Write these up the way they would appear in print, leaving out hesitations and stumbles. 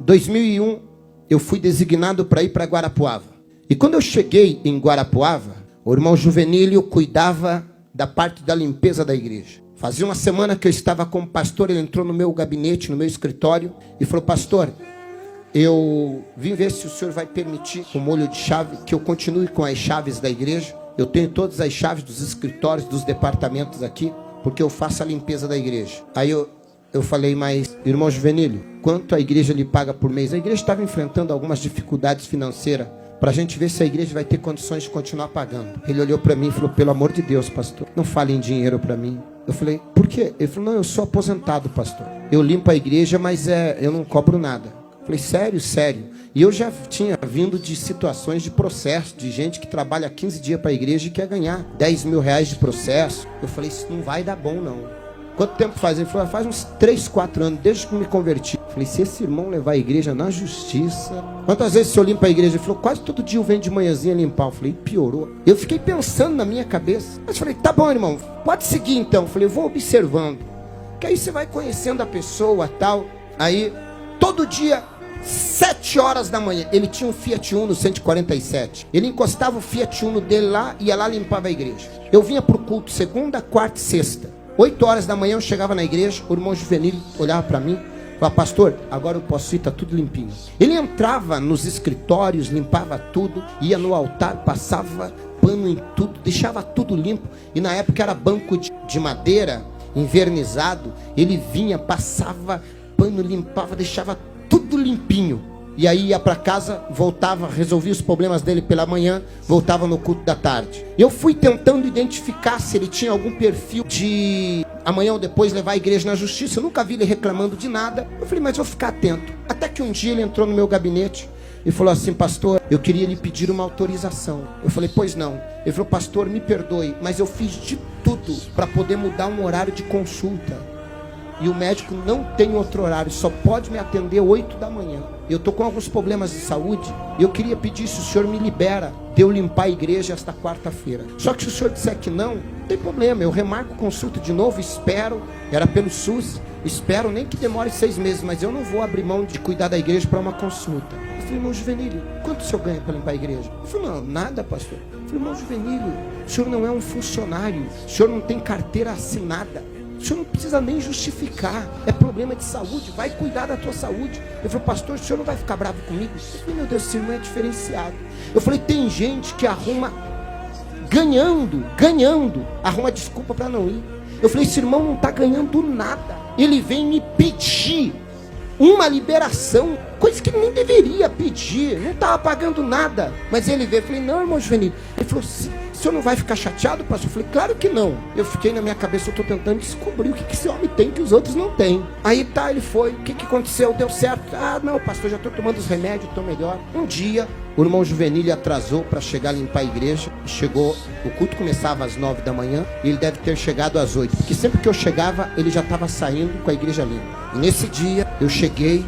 2001, eu fui designado para ir para Guarapuava. E quando eu cheguei em Guarapuava, o irmão Juvenílio cuidava da parte da limpeza da igreja. Fazia uma semana que eu estava como pastor, ele entrou no meu gabinete, no meu escritório, e falou: pastor, eu vim ver se o senhor vai permitir, com molho de chave, que eu continue com as chaves da igreja. Eu tenho todas as chaves dos escritórios, dos departamentos aqui, porque eu faço a limpeza da igreja. Aí eu falei: mas, irmão Juvenílio, quanto a igreja lhe paga por mês? A igreja estava enfrentando algumas dificuldades financeiras, para a gente ver se a igreja vai ter condições de continuar pagando. Ele olhou para mim e falou: pelo amor de Deus, pastor, não fale em dinheiro para mim. Eu falei: por quê? Ele falou: não, eu sou aposentado, pastor. Eu limpo a igreja, mas eu não cobro nada. Eu falei: sério? Sério. E eu já tinha vindo de situações de processo, de gente que trabalha 15 dias para a igreja e quer ganhar 10 mil reais de processo. Eu falei: isso não vai dar bom, não. Quanto tempo faz? Ele falou: faz uns 3, 4 anos, desde que me converti. Eu falei: se esse irmão levar a igreja na justiça... Quantas vezes o senhor limpa a igreja? Ele falou: quase todo dia eu venho de manhãzinha limpar. Eu falei: piorou. Eu fiquei pensando na minha cabeça. Mas eu falei: tá bom, irmão, pode seguir então. Eu falei: eu vou observando. Que aí você vai conhecendo a pessoa e tal. Aí, todo dia, 7 horas da manhã, ele tinha um Fiat Uno 147. Ele encostava o Fiat Uno dele lá e ia lá limpava a igreja. Eu vinha pro culto segunda, quarta e sexta. 8 horas da manhã eu chegava na igreja, o irmão Juvenílio olhava para mim, falava: pastor, agora eu posso ir, tá tudo limpinho. Ele entrava nos escritórios, limpava tudo, ia no altar, passava pano em tudo, deixava tudo limpo. E na época era banco de madeira, envernizado. Ele vinha, passava pano, limpava, deixava tudo limpinho. E aí ia para casa, voltava, resolvia os problemas dele pela manhã, voltava no culto da tarde. Eu fui tentando identificar se ele tinha algum perfil de amanhã ou depois levar a igreja na justiça. Eu nunca vi ele reclamando de nada. Eu falei: mas vou ficar atento. Até que um dia ele entrou no meu gabinete e falou assim: pastor, eu queria lhe pedir uma autorização. Eu falei: pois não. Ele falou: pastor, me perdoe, mas eu fiz de tudo para poder mudar um horário de consulta. E o médico não tem outro horário, só pode me atender 8 da manhã. Eu estou com alguns problemas de saúde e eu queria pedir se o senhor me libera de eu limpar a igreja esta quarta-feira. Só que se o senhor disser que não tem problema, eu remarco consulta de novo, espero, era pelo SUS, espero nem que demore 6 meses, mas eu não vou abrir mão de cuidar da igreja para uma consulta. Eu falei: irmão Juvenílio, quanto o senhor ganha para limpar a igreja? Ele falou: não, nada, pastor. Eu falei: irmão Juvenílio, o senhor não é um funcionário, o senhor não tem carteira assinada. O senhor não precisa nem justificar. É problema de saúde, vai cuidar da tua saúde. Ele falou: pastor, o senhor não vai ficar bravo comigo? Eu falei: meu Deus, esse irmão é diferenciado. Eu falei: tem gente que arruma, ganhando, arruma desculpa para não ir. Eu falei: esse irmão não está ganhando nada. Ele vem me pedir uma liberação, coisa que ele nem deveria pedir, não estava pagando nada. Mas ele veio, eu falei: não, irmão Juvenílio. Ele falou: o senhor não vai ficar chateado, pastor? Eu falei: claro que não. Eu fiquei na minha cabeça, eu estou tentando descobrir o que esse homem tem que os outros não têm. Aí tá, ele foi, o que aconteceu? Deu certo? Ah, não, pastor, já estou tomando os remédios, estou melhor. Um dia, o irmão Juvenílio atrasou para chegar a limpar a igreja. Chegou, o culto começava às 9 da manhã, e ele deve ter chegado às 8, porque sempre que eu chegava, ele já estava saindo com a igreja limpa. E nesse dia, eu cheguei,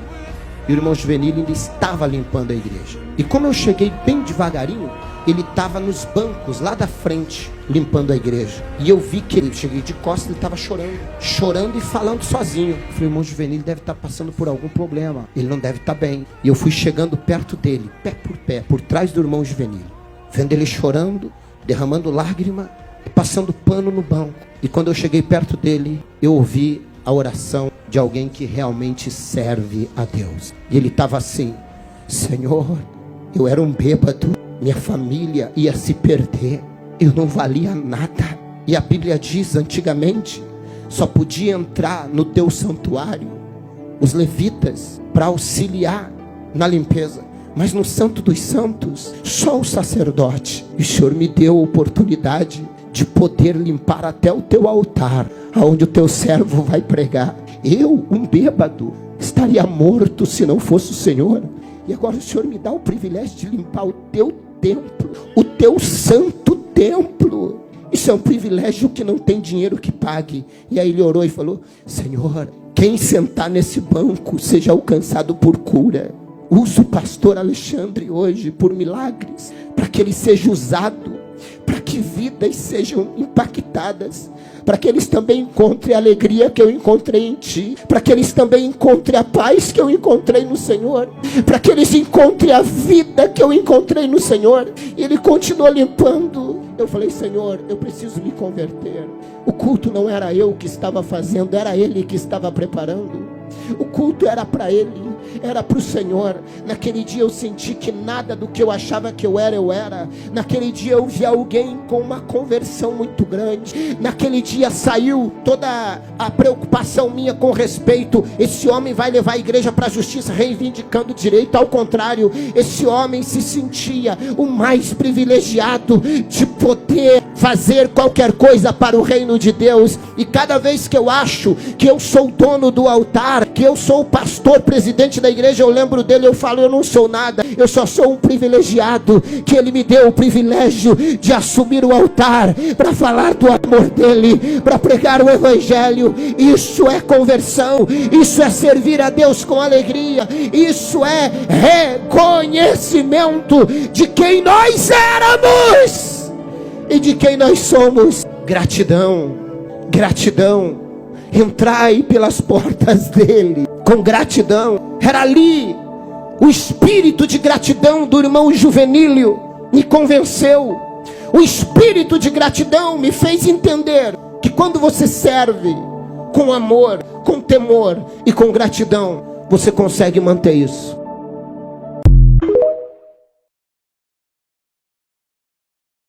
e o irmão Juvenílio ainda estava limpando a igreja. E como eu cheguei bem devagarinho, ele estava nos bancos lá da frente, limpando a igreja. E eu vi que ele, cheguei de costas, ele estava chorando e falando sozinho. Eu falei: irmão Juvenílio deve estar passando por algum problema, ele não deve estar bem. E eu fui chegando perto dele, pé, por trás do irmão Juvenílio, vendo ele chorando, derramando lágrima, passando pano no banco. E quando eu cheguei perto dele, eu ouvi a oração de alguém que realmente serve a Deus. E ele estava assim: Senhor, eu era um bêbado, minha família ia se perder, eu não valia nada. E a Bíblia diz, antigamente, só podia entrar no teu santuário os levitas para auxiliar na limpeza. Mas no Santo dos Santos, só o sacerdote. E o Senhor me deu a oportunidade de poder limpar até o teu altar, aonde o teu servo vai pregar. Eu, um bêbado, estaria morto se não fosse o Senhor. E agora o Senhor me dá o privilégio de limpar o teu templo, o teu santo templo. Isso é um privilégio que não tem dinheiro que pague. E aí ele orou e falou: Senhor, quem sentar nesse banco seja alcançado por cura. Usa o pastor Alexandre hoje por milagres, para que ele seja usado, para que que vidas sejam impactadas, para que eles também encontrem a alegria que eu encontrei em Ti, para que eles também encontrem a paz que eu encontrei no Senhor, para que eles encontrem a vida que eu encontrei no Senhor. E Ele continuou limpando. Eu falei: Senhor, eu preciso me converter. O culto não era eu que estava fazendo, era Ele que estava preparando. O culto era para Ele, era para o Senhor. Naquele dia eu senti que nada do que eu achava que eu era. Naquele dia eu vi alguém com uma conversão muito grande. Naquele dia saiu toda a preocupação minha com respeito: esse homem vai levar a igreja para a justiça, reivindicando direito. Ao contrário, esse homem se sentia o mais privilegiado de poder fazer qualquer coisa para o reino de Deus. E cada vez que eu acho que eu sou o dono do altar, que eu sou o pastor, presidente da igreja, eu lembro dele, eu falo: eu não sou nada, eu só sou um privilegiado, que Ele me deu o privilégio de assumir o altar, para falar do amor dele, para pregar o evangelho. Isso é conversão, isso é servir a Deus com alegria, isso é reconhecimento de quem nós éramos e de quem nós somos. Gratidão, gratidão. Entrai pelas portas dele com gratidão. Era ali o espírito de gratidão do irmão Juvenílio me convenceu. O espírito de gratidão me fez entender que quando você serve com amor, com temor e com gratidão, você consegue manter isso.